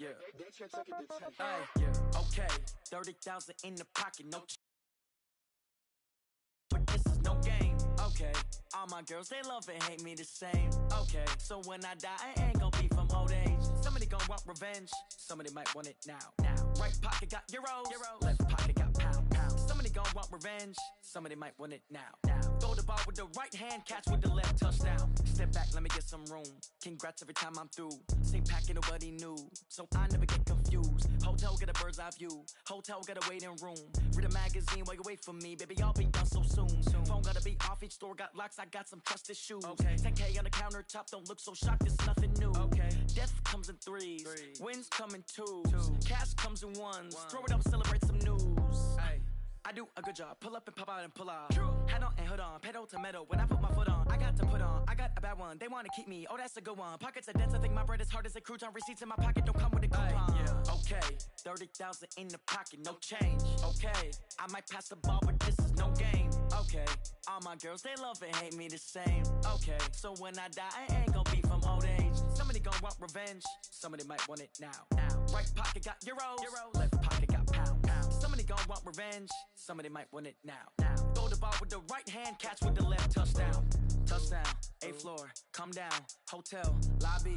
yeah. Yeah, okay. 30,000 in the pocket, no. But this is no game, okay. All my girls, they love and hate me the same, okay. So when I die, I ain't gon' be from old age. Somebody gon' want revenge, somebody might want it now. Right pocket got euros, left pocket got pounds. Somebody gon' want revenge, somebody might want it now. Throw the ball with the right hand, catch with the left, touchdown. Step back, let me get some room. Congrats every time I'm through. Same packet, nobody knew, so I never get confused. Hotel get a bird's eye view, hotel got a waiting room. Read a magazine while you wait for me, baby, I'll be done so soon. Phone gotta be off, each store got locks, I got some trusted shoes. 10K on the countertop, don't look so shocked, it's nothing new. Death comes in threes, wins come in twos, cash comes in ones. Throw it up, celebrate some news. I do a good job, pull up and pop out and pull out. Head on and hood on, pedal to metal. When I put my foot on, I got to put on. I got a bad one, they wanna keep me, oh that's a good one. Pockets are dense, I think my bread is hard as a crouton. Receipts in my pocket don't come with a coupon. Okay, 30,000 in the pocket, no change. Okay, I might pass the ball, but this is no game. Okay, all my girls, they love and hate me the same. Okay, so when I die, I ain't gon' be from old age. Somebody gon' want revenge, somebody might want it now. Right pocket got euros, left pocket got pounds. Somebody gon' want revenge, somebody might want it now. Throw the ball with the right hand, catch with the left, touchdown. Touchdown, 8th floor, come down, hotel, lobby.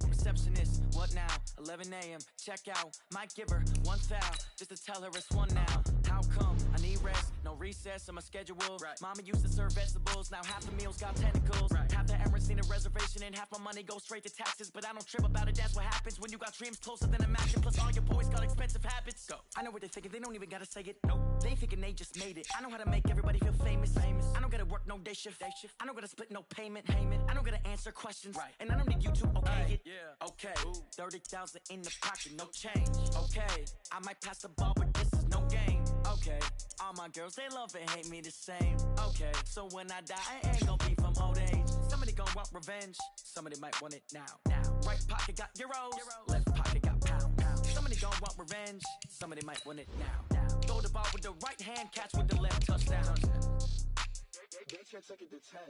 Receptionist, what now? 11 a.m., check out. Might give her one foul, just to tell her it's one now. How come? I need rest, no recess in my schedule. Mama used to serve vegetables, now half the meals got tentacles. Half the Emirates need a reservation and half my money goes straight to taxes. But I don't trip about it, that's what happens when you got dreams closer than a mansion. Plus all your boys got expensive habits. Go. I know what they're thinking, they don't even gotta say it. Nope. They ain't thinking they just made it. I know how to make everybody feel famous. I don't gotta work no day shift. I don't gotta split no payment. I don't gotta answer questions. And I don't need you to okay it. Okay, 30,000 in the pocket, no change. Okay, I might pass the ball, but this is no game. Okay, all my girls, they love and hate me the same. Okay, so when I die, I ain't gon' be from old age. Somebody gon' want revenge, somebody might want it now. Right pocket got euros, left pocket got pounds. Somebody gon' want revenge, somebody might want it now. Throw the ball with the right hand, catch with the left, touchdown. They should take it to 10.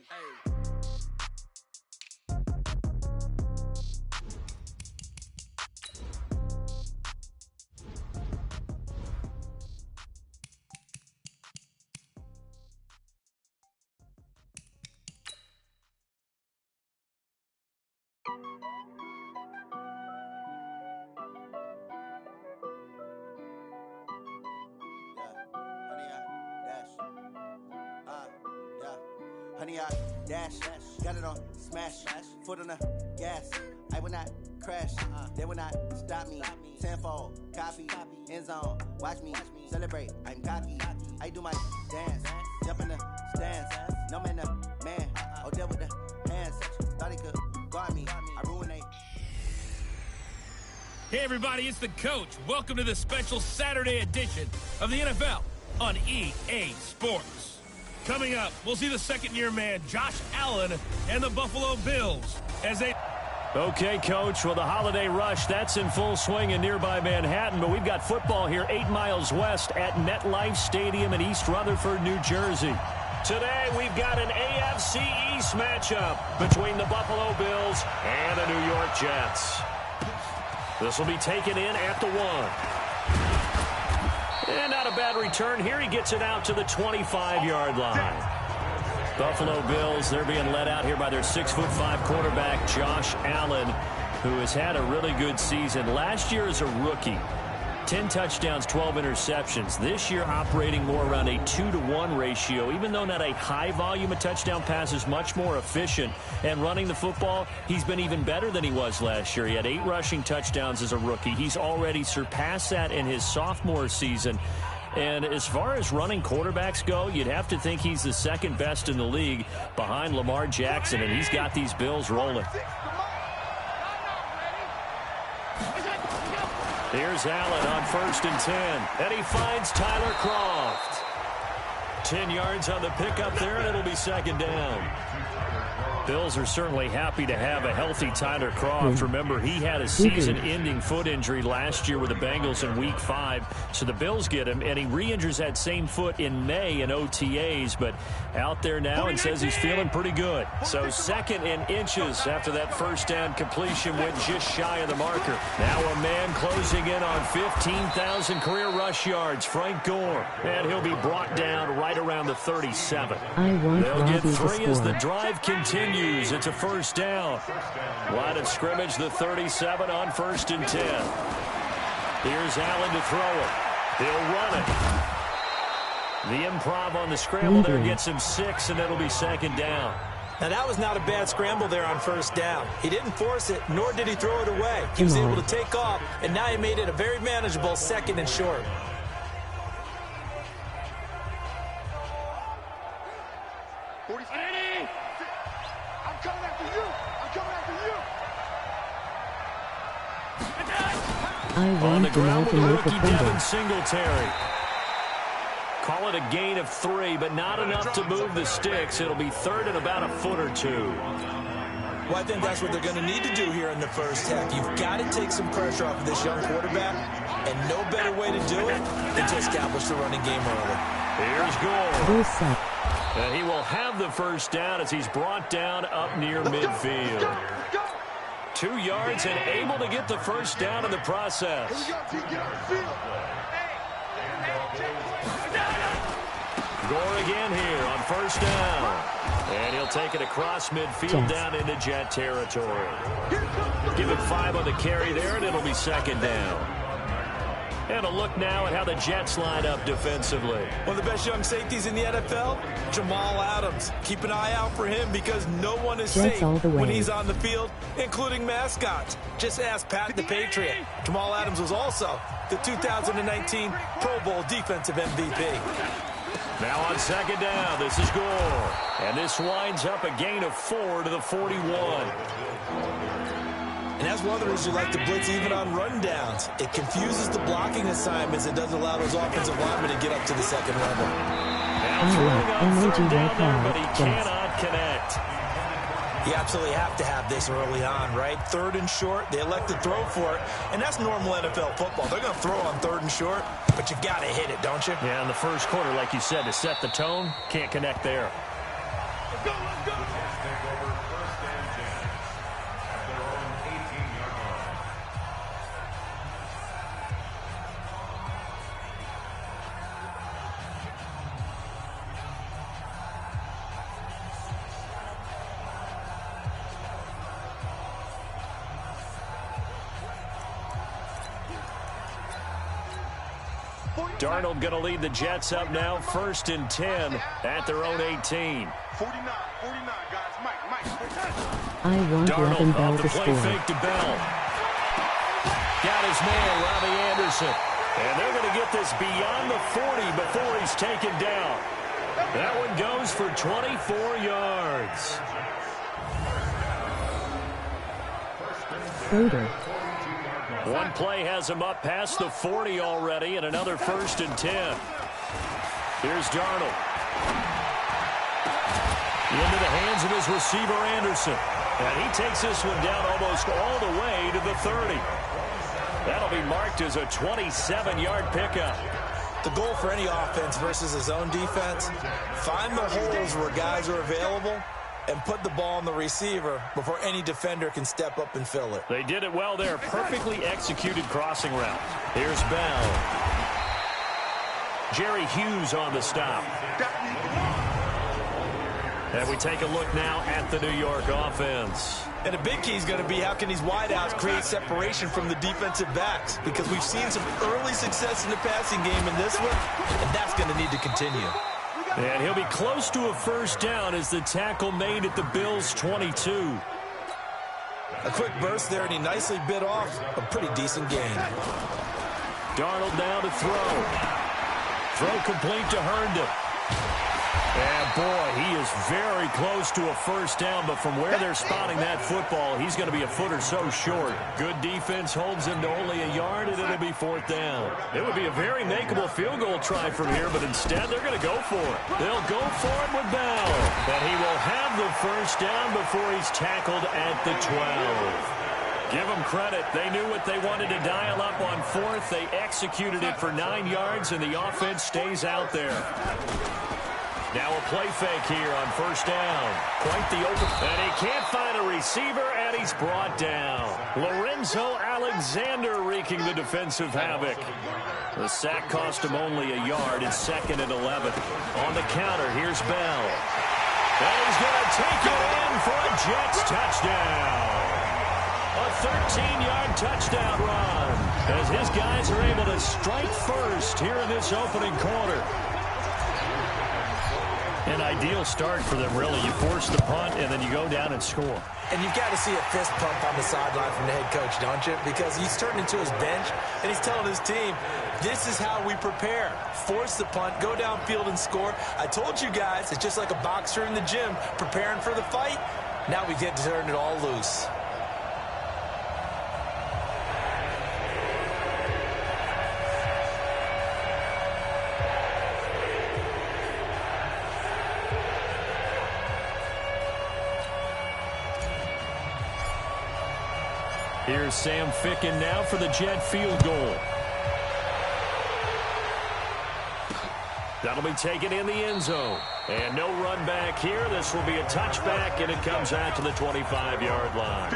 Honey, I dash, got it on smash, foot on the gas. I will not crash, they will not stop me. Tenfold, copy, end zone, watch me celebrate. I'm cocky, I do my dance, jump in the stands. No man, the man, oh deal with the hands. Thought he could guard me, I ruined they. Hey everybody, it's the coach. Welcome to the special Saturday edition of the NFL on EA Sports. Coming up, we'll see the second-year man, Josh Allen, and the Buffalo Bills as they... Okay, Coach, well, the holiday rush, that's in full swing in nearby Manhattan, but we've got football here 8 miles west at MetLife Stadium in East Rutherford, New Jersey. Today, we've got an AFC East matchup between the Buffalo Bills and the New York Jets. This will be taken in at the 1. And not a bad return. Here he gets it out to the 25-yard line. Buffalo Bills, they're being led out here by their 6'5" quarterback, Josh Allen, who has had a really good season. Last year as a rookie, 10 touchdowns, 12 interceptions. This year operating more around a 2-to-1 ratio. Even though not a high volume of touchdown passes, much more efficient. And running the football, he's been even better than he was last year. He had 8 rushing touchdowns as a rookie. He's already surpassed that in his sophomore season. And as far as running quarterbacks go, you'd have to think he's the second best in the league behind Lamar Jackson, and he's got these Bills rolling. Here's Allen on 1st and 10, and he finds Tyler Croft. 10 yards on the pickup there, and it'll be second down. Bills are certainly happy to have a healthy Tyler Kroft. Remember, he had a season-ending foot injury last year with the Bengals in Week 5. So the Bills get him, and he re-injures that same foot in May in OTAs, but out there now and says he's feeling pretty good. So 2nd and inches after that first down completion went just shy of the marker. Now a man closing in on 15,000 career rush yards, Frank Gore. And he'll be brought down right around the 37. They'll get 3 as the drive continues. It's a first down. Line of scrimmage, the 37 on 1st and 10. Here's Allen to throw it. He'll run it. The improv on the scramble there gets him 6, and it'll be 2nd down. Now, that was not a bad scramble there on 1st down. He didn't force it, nor did he throw it away. He was able to take off, and now he made it a very manageable 2nd and short. On the ground with the rookie Devin Singletary. Call it a gain of 3, but not enough to move the sticks. It'll be 3rd and about a foot or 2. Well, I think that's what they're going to need to do here in the first half. You've got to take some pressure off of this young quarterback, and no better way to do it than to establish the running game early. Here's Gore. And he will have the first down as he's brought down up near midfield. 2 yards and able to get the first down in the process. Gore again here on 1st down. And he'll take it across midfield down into Jet territory. Give him 5 on the carry there, and it'll be 2nd down. And a look now at how the Jets line up defensively. One of the best young safeties in the NFL, Jamal Adams. Keep an eye out for him because no one is safe when he's on the field, including mascots. Just ask Pat the Patriot. Jamal Adams was also the 2019 Pro Bowl Defensive MVP. Now on 2nd down, this is Gore. And this winds up a gain of 4 to the 41. And that's one of the reasons you like to blitz even on rundowns. It confuses the blocking assignments. It doesn't allow those offensive linemen to get up to the 2nd level. Now throwing on 3rd down there, but he cannot connect. You absolutely have to have this early on, right? 3rd and short, they elect to throw for it, and that's normal NFL football. They're going to throw on 3rd and short, but you've got to hit it, don't you? Yeah, in the first quarter, like you said, to set the tone, can't connect there. Let's go, let's go. Take over 1st and 10 at their own 18-yard line. Darnold going to lead the Jets up now, 1st and 10 at their own 18. 49, guys. Mike. I want Le'Veon Bell to play score. fake to Bell. Got his man, Robbie Anderson. And they're going to get this beyond the 40 before he's taken down. That one goes for 24 yards. Schroeder. One play has him up past the 40 already, and another 1st and 10. Here's Darnold. Into the hands of his receiver, Anderson. And he takes this one down almost all the way to the 30. That'll be marked as a 27-yard pickup. The goal for any offense versus his own defense, find the holes where guys are available and put the ball on the receiver before any defender can step up and fill it. They did it well there. Perfectly executed crossing route. Here's Bell. Jerry Hughes on the stop. And we take a look now at the New York offense. And a big key is going to be how can these wideouts create separation from the defensive backs, because we've seen some early success in the passing game in this one, and that's going to need to continue. And he'll be close to a first down as the tackle made at the Bills' 22. A quick burst there, and he nicely bit off a pretty decent gain. Darnold now to throw. Throw complete to Herndon. And boy, he is very close to a first down, but from where they're spotting that football, he's going to be a foot or so short. Good defense holds him to only a yard, and it'll be fourth down. It would be a very makeable field goal try from here, but instead they're going to go for it. They'll go for it with Bell, and he will have the first down before he's tackled at the 12. Give them credit. They knew what they wanted to dial up on fourth. They executed it for 9 yards, and the offense stays out there. Now a play fake here on first down. Quite the open. And he can't find a receiver, and he's brought down. Lorenzo Alexander wreaking the defensive havoc. The sack cost him only a yard. It's 2nd and 11. On the counter, here's Bell. And he's going to take it in for a Jets touchdown. A 13-yard touchdown run as his guys are able to strike first here in this opening quarter. An ideal start for them, really. You force the punt, and then you go down and score. And you've got to see a fist pump on the sideline from the head coach, don't you? Because he's turning to his bench, and he's telling his team, this is how we prepare. Force the punt, go downfield and score. I told you guys, it's just like a boxer in the gym preparing for the fight. Now we get to turn it all loose. Here's Sam Ficken now for the Jet field goal. That'll be taken in the end zone. And no run back here. This will be a touchback, and it comes out to the 25-yard line.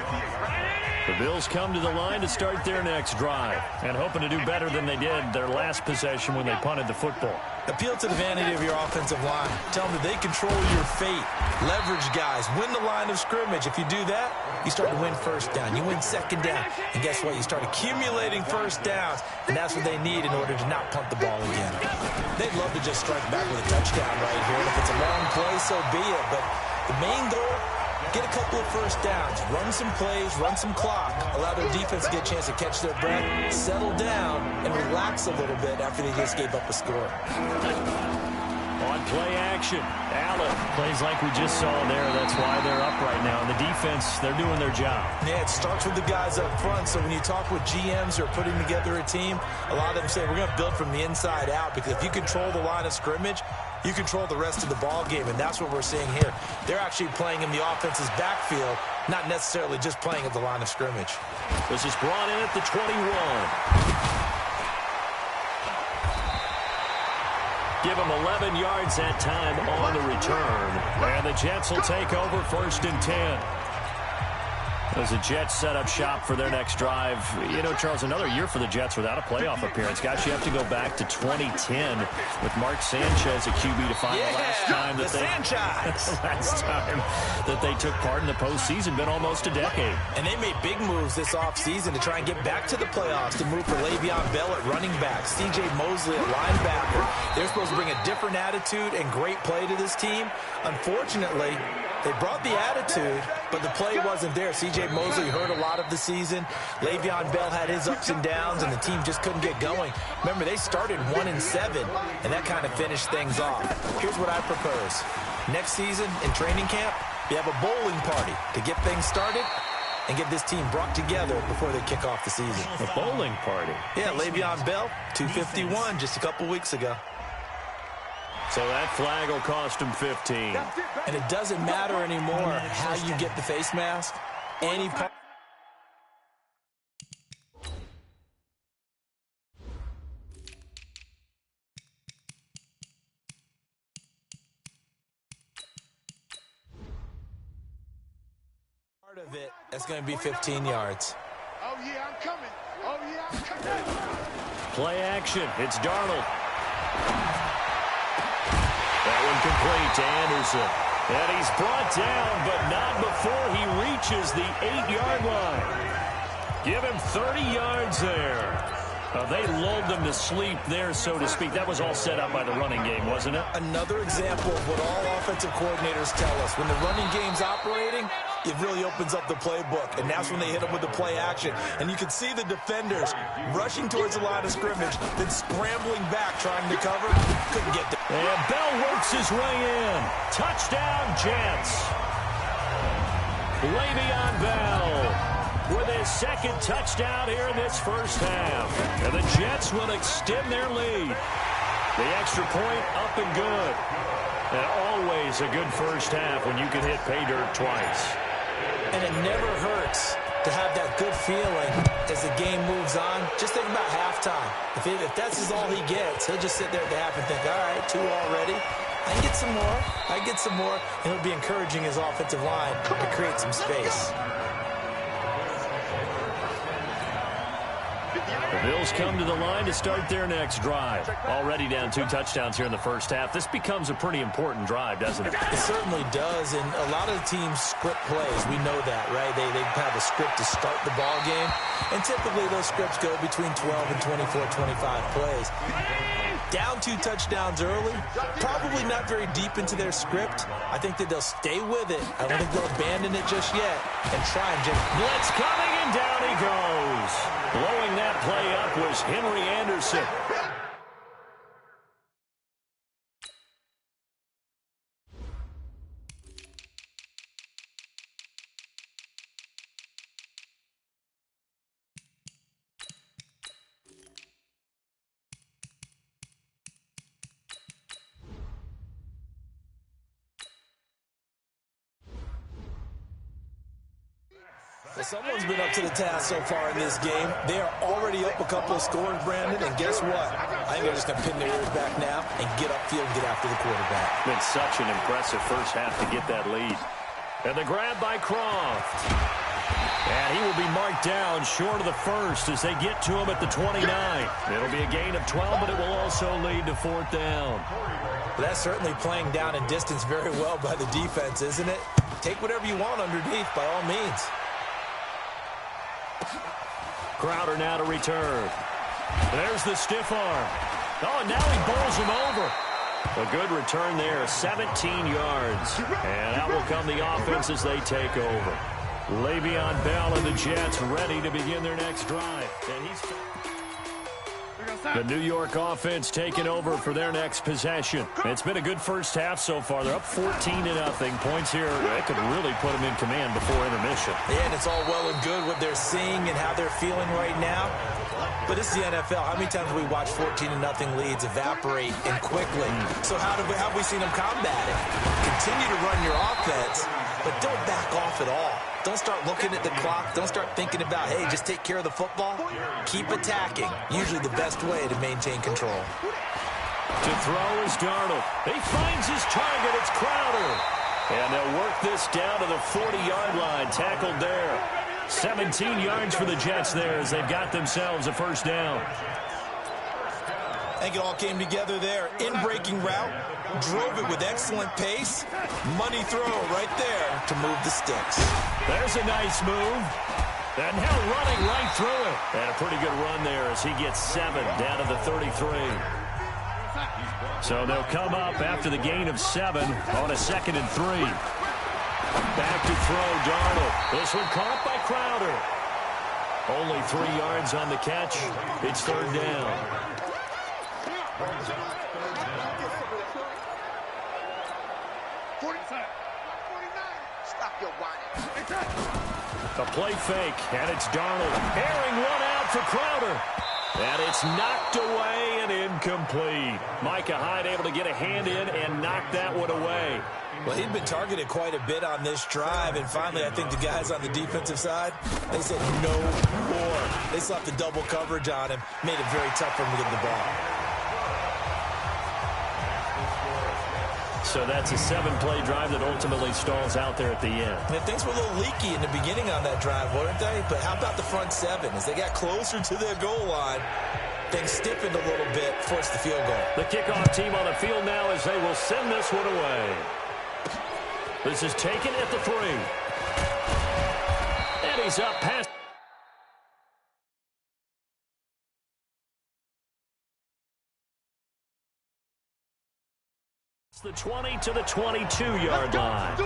The Bills come to the line to start their next drive, and hoping to do better than they did their last possession when they punted the football. Appeal to the vanity of your offensive line. Tell them that they control your fate. Leverage guys. Win the line of scrimmage. If you do that, you start to win first down. You win second down. And guess what? You start accumulating first downs. And that's what they need in order to not punt the ball again. They'd love to just strike back with a touchdown right here. And if it's a long play, so be it. But the main goal, get a couple of first downs. Run some plays, run some clock. Allow their defense to get a chance to catch their breath, settle down, and relax a little bit after they just gave up a score. On play action, Allen plays like we just saw there. That's why they're up right now. And the defense, they're doing their job. Yeah, it starts with the guys up front. So when you talk with GMs who are putting together a team, a lot of them say we're going to build from the inside out, because if you control the line of scrimmage, you control the rest of the ball game, and that's what we're seeing here. They're actually playing in the offense's backfield, not necessarily just playing at the line of scrimmage. This is brought in at the 21. Give them 11 yards that time on the return. And the Jets will take over 1st and 10. As the Jets set up shop for their next drive. You know, Charles, another year for the Jets without a playoff appearance. Gosh, you have to go back to 2010 with Mark Sanchez at QB to find the last time that they took part in the postseason. Been almost a decade. And they made big moves this offseason to try and get back to the playoffs, to move for Le'Veon Bell at running back, C.J. Mosley at linebacker. They're supposed to bring a different attitude and great play to this team. Unfortunately, they brought the attitude, but the play wasn't there. C.J. Mosley hurt a lot of the season. Le'Veon Bell had his ups and downs, and the team just couldn't get going. Remember, they started 1-7, and that kind of finished things off. Here's what I propose. Next season in training camp, you have a bowling party to get things started and get this team brought together before they kick off the season. A bowling party? Yeah, Le'Veon Bell, 251 just a couple weeks ago. So that flag will cost him 15. And it doesn't matter anymore how you get the face mask. Any part. Part of it, that's going to be 15 yards. Oh, yeah, I'm coming. Oh, yeah, I'm coming. Play action. It's Darnold. That one complete to Anderson. And he's brought down, but not before he reaches the 8-yard line. Give him 30 yards there. They lulled them to sleep there, so to speak. That was all set up by the running game, wasn't it? Another example of what all offensive coordinators tell us. When the running game's operating, it really opens up the playbook. And that's when they hit them with the play action. And you can see the defenders rushing towards the line of scrimmage, then scrambling back, trying to cover. Couldn't get there. And Bell works his way in. Touchdown, Jets. Le'Veon Bell with his second touchdown here in this first half. And the Jets will extend their lead. The extra point up and good. And always a good first half when you can hit pay dirt twice. And it never hurts to have that good feeling as the game moves on. Just think about halftime. If that's all he gets, he'll just sit there at the half and think, all right, 2 already. I can get some more. I can get some more. And it'll be encouraging his offensive line to create some space. The Bills come to the line to start their next drive. Already down 2 touchdowns here in the first half. This becomes a pretty important drive, doesn't it? It certainly does, and a lot of the teams script plays. We know that, right? They have a script to start the ball game, and typically those scripts go between 12 and 24, 25 plays. Down 2 touchdowns early, probably not very deep into their script. I think that they'll stay with it. I don't think they'll abandon it just yet and try and just... Blitz coming, and down he goes. Blowing that play up was Henry Anderson. Well, someone's been up to the task so far in this game. They are already up a couple of scores, Brandon, and guess what? I think they're just going to pin their ears back now and get upfield and get after the quarterback. Been such an impressive first half to get that lead. And the grab by Croft. And he will be marked down short of the first as they get to him at the 29. It'll be a gain of 12, but it will also lead to 4th down. Well, that's certainly playing down in distance very well by the defense, isn't it? Take whatever you want underneath, by all means. Crowder now to return. There's the stiff arm. Oh, now he bowls him over. A good return there, 17 yards. And out will come the offense as they take over. Le'Veon Bell and the Jets ready to begin their next drive. And he's... The New York offense taking over for their next possession. It's been a good first half so far. They're up 14-0. Points here, that could really put them in command before intermission. Yeah, and it's all well and good what they're seeing and how they're feeling right now. But this is the NFL. How many times have we watched 14-0 leads evaporate and quickly? So how have we seen them combat it? Continue to run your offense, but don't back off at all. Don't start looking at the clock. Don't start thinking about, hey, just take care of the football. Keep attacking. Usually the best way to maintain control. To throw is Darnold. He finds his target. It's Crowder. And they'll work this down to the 40-yard line. Tackled there. 17 yards for the Jets there as they've got themselves a first down. I think it all came together there. In-breaking route. Drove it with excellent pace. Money throw right there to move the sticks. There's a nice move. And now running right through it. And a pretty good run there as he gets 7 down to the 33. So they'll come up after the gain of 7 on a 2nd and 3. Back to throw, Darnold. This one caught by Crowder. Only 3 yards on the catch. It's 3rd down. A play fake, and it's Darnold. Airing one out for Crowder. And it's knocked away and incomplete. Micah Hyde able to get a hand in and knock that one away. Well, he'd been targeted quite a bit on this drive, and finally I think the guys on the defensive side, they said no more. They slapped the double coverage on him, made it very tough for him to get the ball. So that's a 7-play drive that ultimately stalls out there at the end. And things were a little leaky in the beginning on that drive, weren't they? But how about the front 7? As they got closer to their goal line, things stiffened a little bit, forced the field goal. The kickoff team on the field now as they will send this one away. This is taken at the 3. And he's up past. The 20 to the 22-yard line.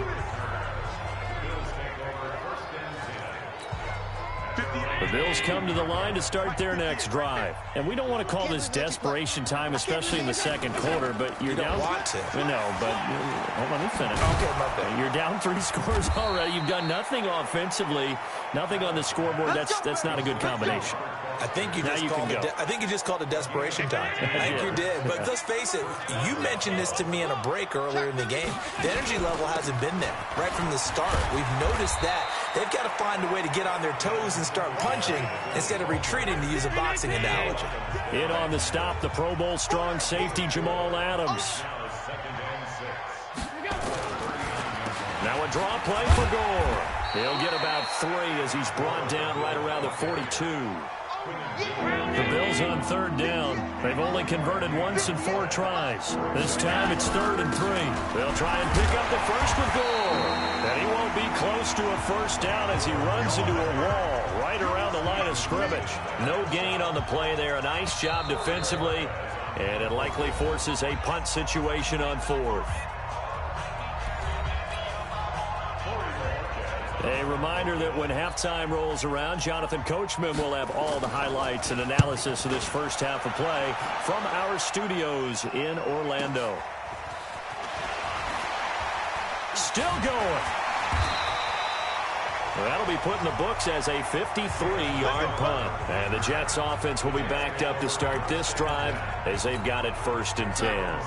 Bills come to the line to start their next drive. And we don't want to call this desperation time, especially in the second quarter, but you're down. You don't want to. No, but hold on, let me finish. Okay, my bad. You're down 3 scores already. You've done nothing offensively, nothing on the scoreboard. That's not a good combination. I think you just called it desperation time. I think you did. But let's face it, you mentioned this to me in a break earlier in the game. The energy level hasn't been there right from the start. We've noticed that. They've got to find a way to get on their toes and start punching instead of retreating, to use a boxing analogy. In on the stop, the Pro Bowl strong safety Jamal Adams. Now a draw play for Gore. He'll get about 3 as he's brought down right around the 42. The Bills on 3rd down. They've only converted once in 4 tries. This time it's 3rd and 3. They'll try and pick up the first with Gore. And he won't be close to a first down as he runs into a wall right around the line of scrimmage. No gain on the play there. A nice job defensively. And it likely forces a punt situation on 4th. A reminder that when halftime rolls around, Jonathan Coachman will have all the highlights and analysis of this first half of play from our studios in Orlando. Still going. Well, that'll be put in the books as a 53-yard punt. And the Jets offense will be backed up to start this drive as they've got it 1st and 10.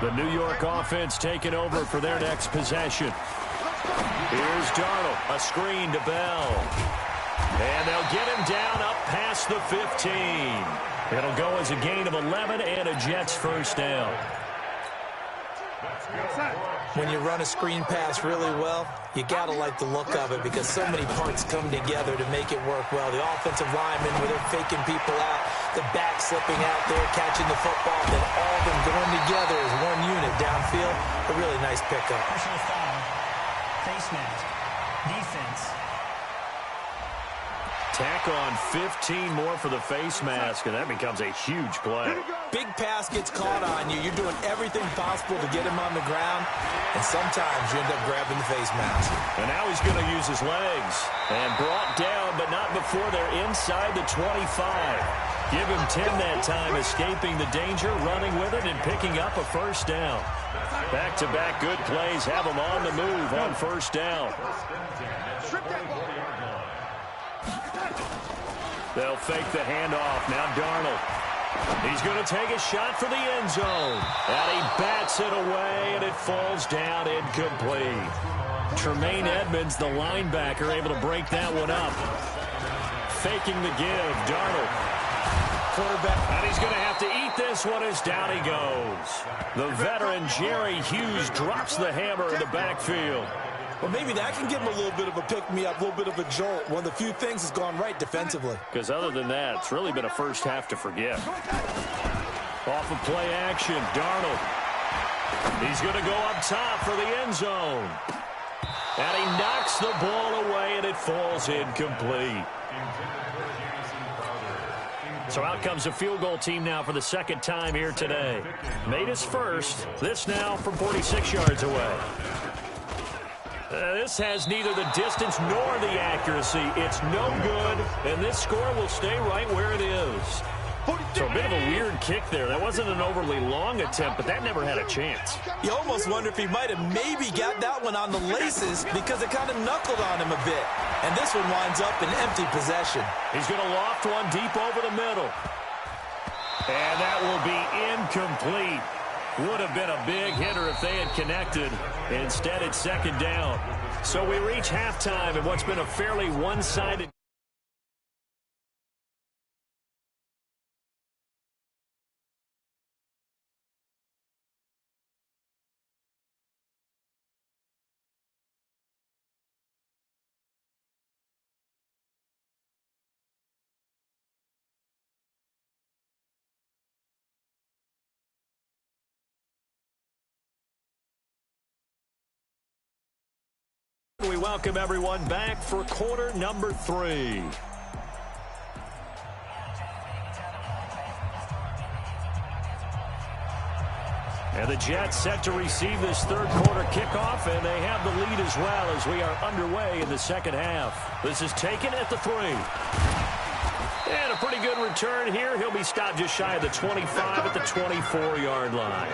The New York offense taking over for their next possession. Here's Darnold, a screen to Bell. And they'll get him down up past the 15. It'll go as a gain of 11 and a Jets first down. When you run a screen pass really well, you got to like the look of it because so many parts come together to make it work well. The offensive linemen, where they're faking people out, the back slipping out there, catching the football, then all of them going together as one unit downfield. A really nice pickup. Personal foul, face mask, defense. Tack on 15 more for the face mask, and that becomes a huge play. Big pass gets caught on you. You're doing everything possible to get him on the ground, and sometimes you end up grabbing the face mask. And now he's going to use his legs. And brought down, but not before they're inside the 25. Give him 10 that time, escaping the danger, running with it, and picking up a first down. Back-to-back good plays have him on the move on first down. They'll fake the handoff. Now Darnold. He's going to take a shot for the end zone. And he bats it away, and it falls down incomplete. Tremaine Edmonds, the linebacker, able to break that one up. Faking the give. Darnold. Quarterback. And he's going to have to eat this one as down he goes. The veteran Jerry Hughes drops the hammer in the backfield. Well, maybe that can give him a little bit of a pick-me-up, a little bit of a jolt. One of the few things that's gone right defensively. Because other than that, it's really been a first half to forget. Off of play action, Darnold. He's going to go up top for the end zone. And he knocks the ball away, and it falls incomplete. So out comes a field goal team now for the second time here today. Made his first. This now from 46 yards away. This has neither the distance nor the accuracy. It's no good, and this score will stay right where it is. So a bit of a weird kick there. That wasn't an overly long attempt, but that never had a chance. You almost wonder if he might have maybe got that one on the laces because it kind of knuckled on him a bit. And this one winds up in empty possession. He's going to loft one deep over the middle. And that will be incomplete. Would have been a big hitter if they had connected. Instead, it's second down. So we reach halftime in what's been a fairly one-sided. We welcome everyone back for quarter number 3. And the Jets set to receive this third quarter kickoff, and they have the lead as well as we are underway in the second half. This is taken at the 3. And a pretty good return here. He'll be stopped just shy of the 25 at the 24-yard line.